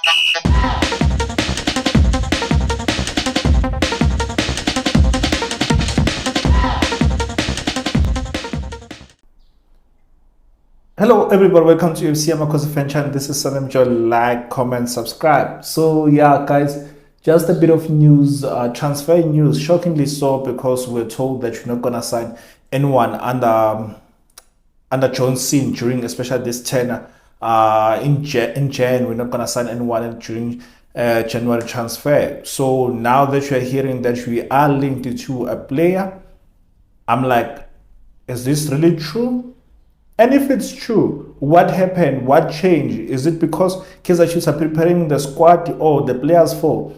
Hello everybody, welcome to UFC Amakhosi fan channel. This is Salam Joy. Like, comment, subscribe. So yeah guys, just a bit of news, transfer news, shockingly so, because we're told that you're not gonna sign anyone under John Cena during, especially this tenor in Jan. We're not gonna sign anyone during January transfer. So now that you're hearing that we are linked to a player, I'm like, is this really true? And if it's true, what happened? What changed? Is it because Kaizer Chiefs are preparing the squad or the players for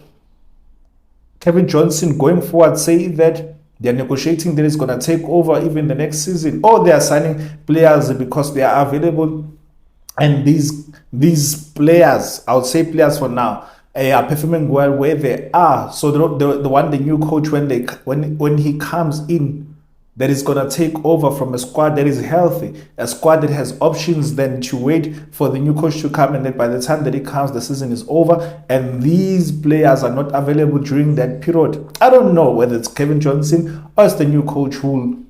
Kevin Johnson going forward, saying that they're negotiating that it's going to take over even the next season, or they are signing players because they are available, and these players, I would say players for now, are performing well where they are. So the new coach, when he comes in, that is going to take over from a squad that is healthy, a squad that has options, then to wait for the new coach to come, and then by the time that he comes, the season is over and these players are not available during that period. I don't know whether it's Kevin Johnson or it's the new coach who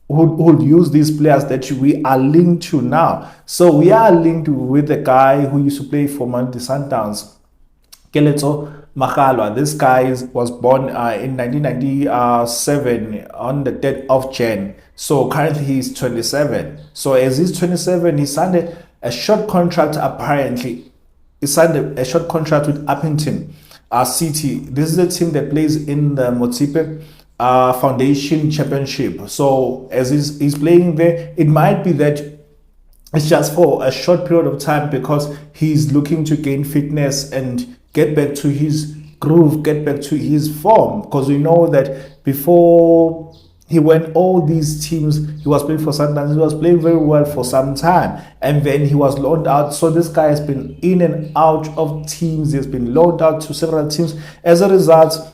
will use these players that we are linked to now. So we are linked with the guy who used to play for Mamelodi Sundowns, Makgalwa. This guy was born in 1997 on the 3rd of Jan. So currently he's 27. So as he's 27, he signed a short contract. Apparently, he signed a short contract with Appington City. This is a team that plays in the Motsipe Foundation Championship. So as he's playing there, it might be that it's just for a short period of time because he's looking to gain fitness and get back to his groove, get back to his form. Because we know that before he went all these teams, he was playing for Sundowns, he was playing very well for some time, and then he was loaned out. So this guy has been in and out of teams, he has been loaned out to several teams. As a result,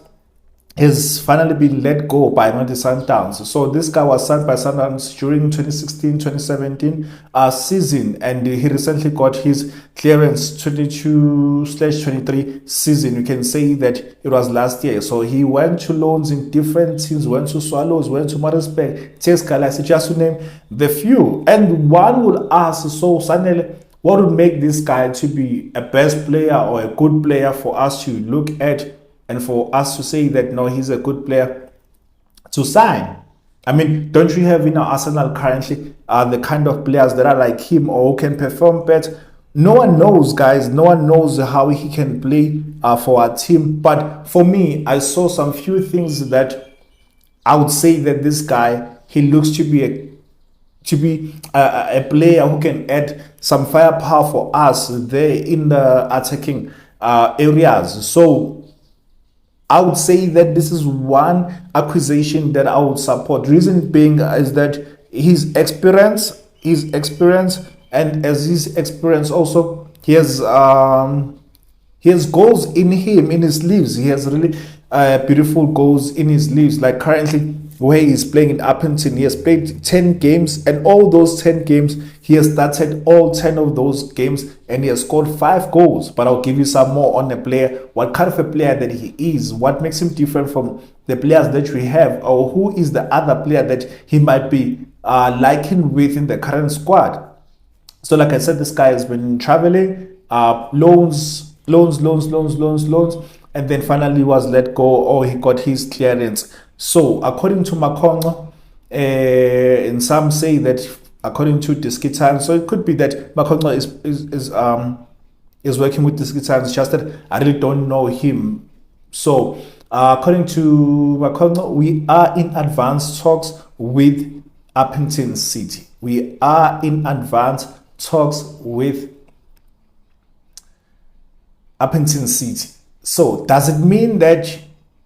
has finally been let go by Mamelodi Sundowns. So this guy was signed by Sundowns during 2016-2017 season, and he recently got his clearance 22/23 season. You can say that it was last year. So he went to loans in different teams, went to Swallows, went to Maritzburg, Tseskalasi, just to name the few. And one will ask, so suddenly, what would make this guy to be a best player or a good player for us to look at, and for us to say that no, he's a good player to sign? I mean, don't you have in our Arsenal currently the kind of players that are like him or who can perform better? No one knows, guys. No one knows how he can play for our team. But for me, I saw some few things that I would say that this guy, he looks to be a player who can add some firepower for us there in the attacking areas. So I would say that this is one acquisition that I would support. Reason being is that his experience, and as his experience also, he has goals in him, in his sleeves. He has really beautiful goals in his sleeves. Like currently, where he's playing in Appington, he has played 10 games, and all those 10 games, he has started all 10 of those games, and he has scored 5 goals. But I'll give you some more on the player, what kind of a player that he is, what makes him different from the players that we have, or who is the other player that he might be likened with in the current squad. So like I said, this guy has been traveling, loans, and then finally was let go, or he got his clearance. So according to Makgalwa, and some say that according to Diskitan, so it could be that Makgalwa is working with Diskitan. It's just that I really don't know him. So according to Makgalwa, we are in advanced talks with Appington City. We are in advanced talks with Appington City. So does it mean that,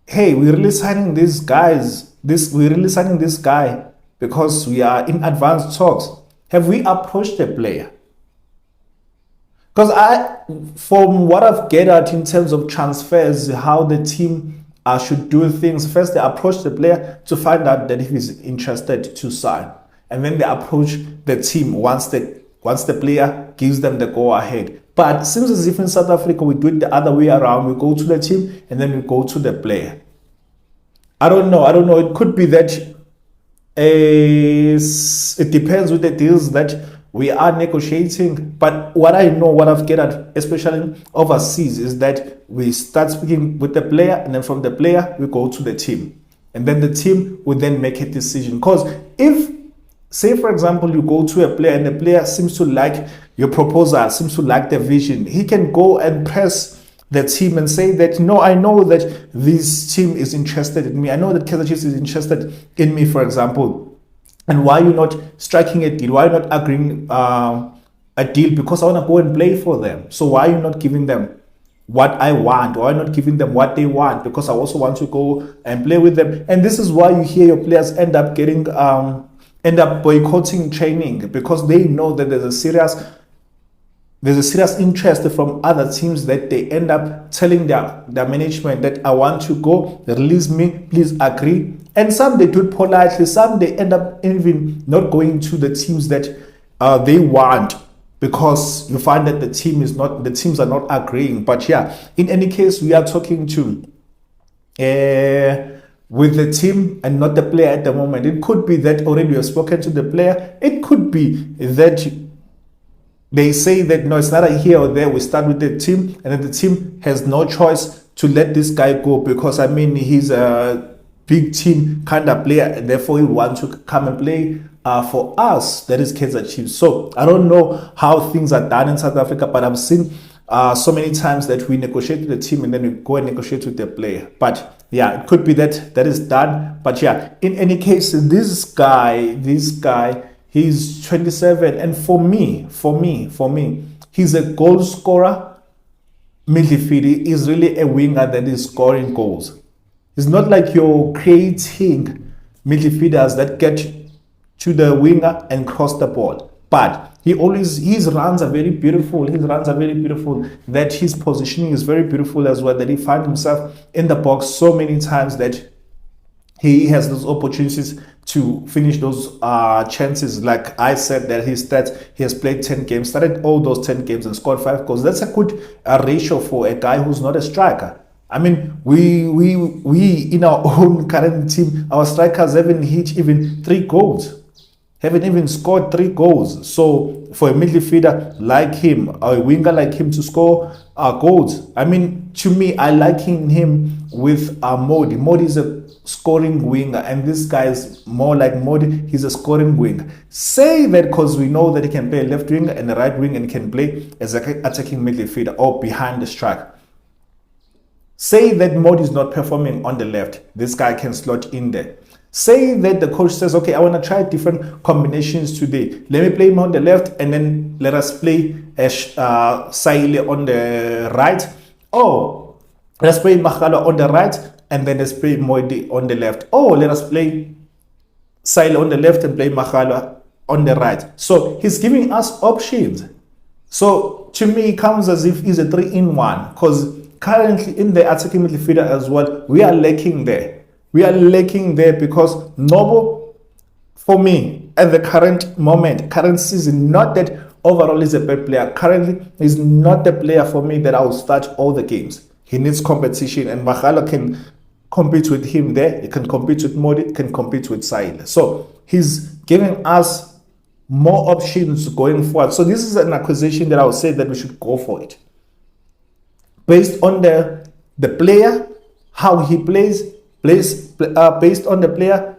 hey, we're really signing these guys? We're really signing this guy because we are in advanced talks? Have we approached the player? Because from what I've gathered in terms of transfers, how the team should do things, first they approach the player to find out that if he's interested to sign, and then they approach the team once the player gives them the go ahead. But it seems as if in South Africa we do it the other way around. We go to the team and then we go to the player. I don't know. It could be that it depends with the deals that we are negotiating. But what I know, what I've gathered, especially overseas, is that we start speaking with the player, and then from the player we go to the team, and then the team will then make a decision. Because if, say for example, you go to a player and the player seems to like your proposal, seems to like the vision, he can go and press the team and say that, no, I know that this team is interested in me. I know that Kaizer Chiefs is interested in me, for example. And why are you not striking a deal? Why are you not agreeing a deal? Because I want to go and play for them. So why are you not giving them what I want? Why are you not giving them what they want? Because I also want to go and play with them. And this is why you hear your players end up boycotting training, because they know that there's a serious interest from other teams, that they end up telling their management that I want to go, release me, please agree. And some they do it politely, some they end up even not going to the teams that they want, because you find that the teams are not agreeing. But yeah, in any case, we are talking to with the team and not the player at the moment. It could be that already you have spoken to the player. It could be that they say that no, it's not a here or there. We start with the team, and then the team has no choice to let this guy go, because I mean, he's a big team kind of player, and therefore he wants to come and play for us, that is Kaizer Chiefs. So I don't know how things are done in South Africa, but I've seen so many times that we negotiate with the team and then we go and negotiate with the player. But yeah, it could be that is done. But yeah, in any case, this guy, he's 27, and for me, he's a goal scorer midfielder. He's really a winger that is scoring goals. It's not like you're creating midfielders that get to the winger and cross the ball. But his runs are very beautiful. That his positioning is very beautiful as well. That he finds himself in the box so many times that he has those opportunities to finish those chances. Like I said, that his stats, he has played 10 games, started all those 10 games and scored 5 goals. That's a good ratio for a guy who's not a striker. I mean, we in our own current team, our strikers haven't hit even 3 goals, haven't even scored 3 goals. So for a midfielder like him, a winger like him, to score goals, I mean, to me, I liken him with Modi. Modi is a scoring winger, and this guy is more like Modi. He's a scoring winger. Say that because we know that he can play left wing and the right wing, and he can play as an attacking midfielder or behind the striker. Say that Modi is not performing on the left, this guy can slot in there. Say that the coach says, okay, I want to try different combinations today. Let me play him on the left, and then let us play Saile on the right. Or let's play Makgalwa on the right, and then let's play Modi on the left. Or let us play Saile on the left and play Makgalwa on the right. So he's giving us options. So to me, it comes as if he's a 3-in-1, because currently in the attacking midfielder as well, we are lacking there. Because Nobo, for me, at the current season, not that overall is a bad player. Currently, he's not the player for me that I will start all the games. He needs competition, and Makgalwa can compete with him there. He can compete with Modi, can compete with Saile. So he's giving us more options going forward. So this is an acquisition that I would say that we should go for it. Based on the player, how he plays, based on the player,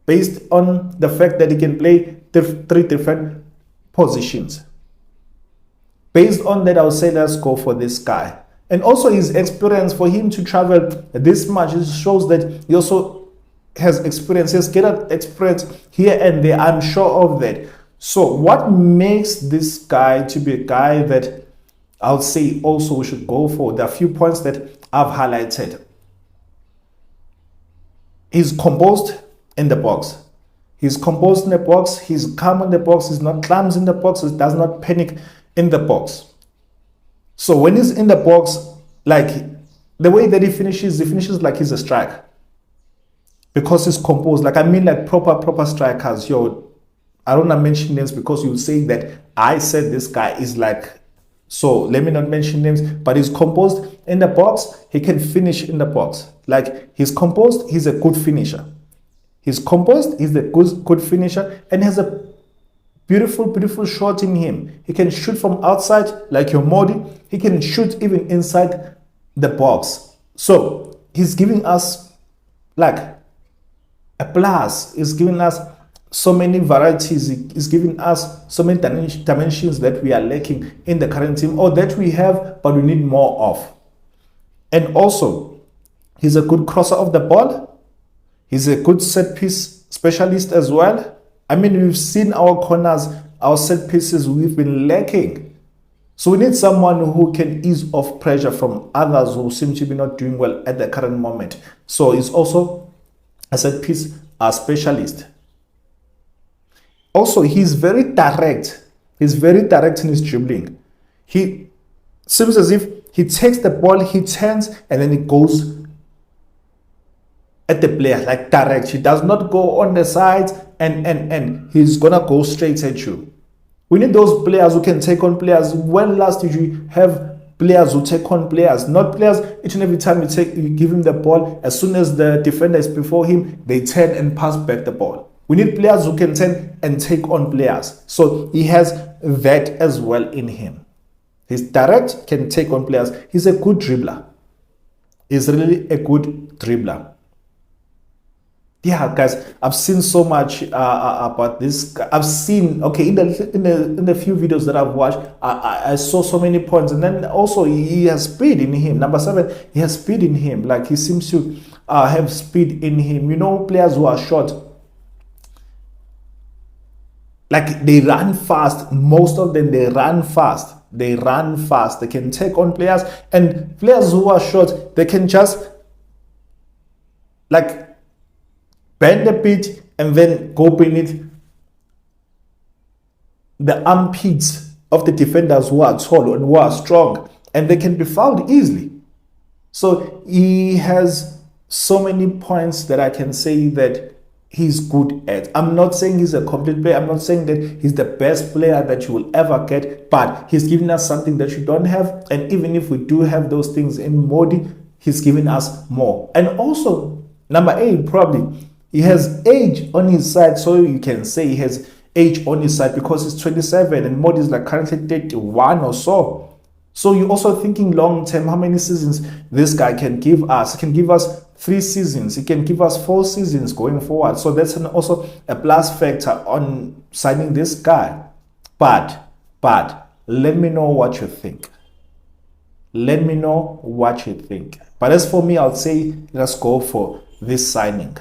based on the fact that he can play 3 different positions. Based on that, I would say let's go for this guy. And also his experience, for him to travel this much, it shows that he also has experience. He has gathered experience here and there. I'm sure of that. So what makes this guy to be a guy that I would say also we should go for? There are a few points that I've highlighted. He's composed in the box. He's composed in the box. He's calm in the box. He's not clumsy in the box. He does not panic in the box. So when he's in the box, like the way that he finishes like he's a striker. Because he's composed. Like I mean, like proper strikers. I don't want to mention names because you say that I said this guy is like So let me not mention names, but he's composed in the box. He can finish in the box. Like he's composed, he's a good finisher. He's composed, he's a good finisher, and has a beautiful shot in him. He can shoot from outside like your Modi. He can shoot even inside the box. So he's giving us like a plus. He's giving us so many varieties. He's giving us so many dimensions that we are lacking in the current team, or that we have but we need more of. And also, he's a good crosser of the ball. He's a good set piece specialist as well. I mean, we've seen our corners, our set pieces, we've been lacking. So we need someone who can ease off pressure from others who seem to be not doing well at the current moment. So he's also a set piece specialist. Also, he's very direct. He's very direct in his dribbling. He seems as if he takes the ball, he turns, and then he goes at the player, like direct. He does not go on the sides and he's gonna go straight at you. We need those players who can take on players. When last did you have players who take on players? Not players each and every time you give him the ball, as soon as the defender is before him, they turn and pass back the ball. We need players who can turn and take on players. So he has that as well in him. He's direct, can take on players. He's a good dribbler. He's really a good dribbler. Yeah, guys, I've seen so much about this. I've seen, okay, in the few videos that I've watched, I saw so many points. And then also he has speed in him. Number 7, he has speed in him. Like he seems to have speed in him. You know, players who are short, like they run fast. Most of them, they run fast. They run fast. They can take on players. And players who are short, they can just like bend a bit and then go beneath the armpits of the defenders who are tall and who are strong, and they can be fouled easily. So he has so many points that I can say that he's good at. I'm not saying he's a complete player. I'm not saying that he's the best player that you will ever get, but he's giving us something that you don't have. And even if we do have those things in Modi, he's giving us more. And also, number 8, probably, he has age on his side, so you can say he has age on his side because he's 27 and Modi is like currently 31 or so. So you're also thinking long term, how many seasons this guy can give us. He can give us 3 seasons. He can give us 4 seasons going forward. So that's also a plus factor on signing this guy. But let me know what you think. Let me know what you think. But as for me, I'll say let's go for this signing.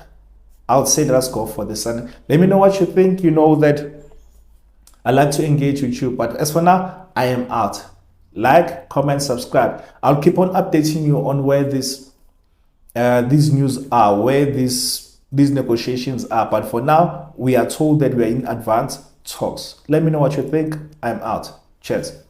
Let's go for this signing. Let me know what you think. You know that I like to engage with you. But as for now, I am out. Like, comment, subscribe. I'll keep on updating you on where these news are, where these negotiations are. But for now, we are told that we are in advanced talks. Let me know what you think. I'm out. Cheers.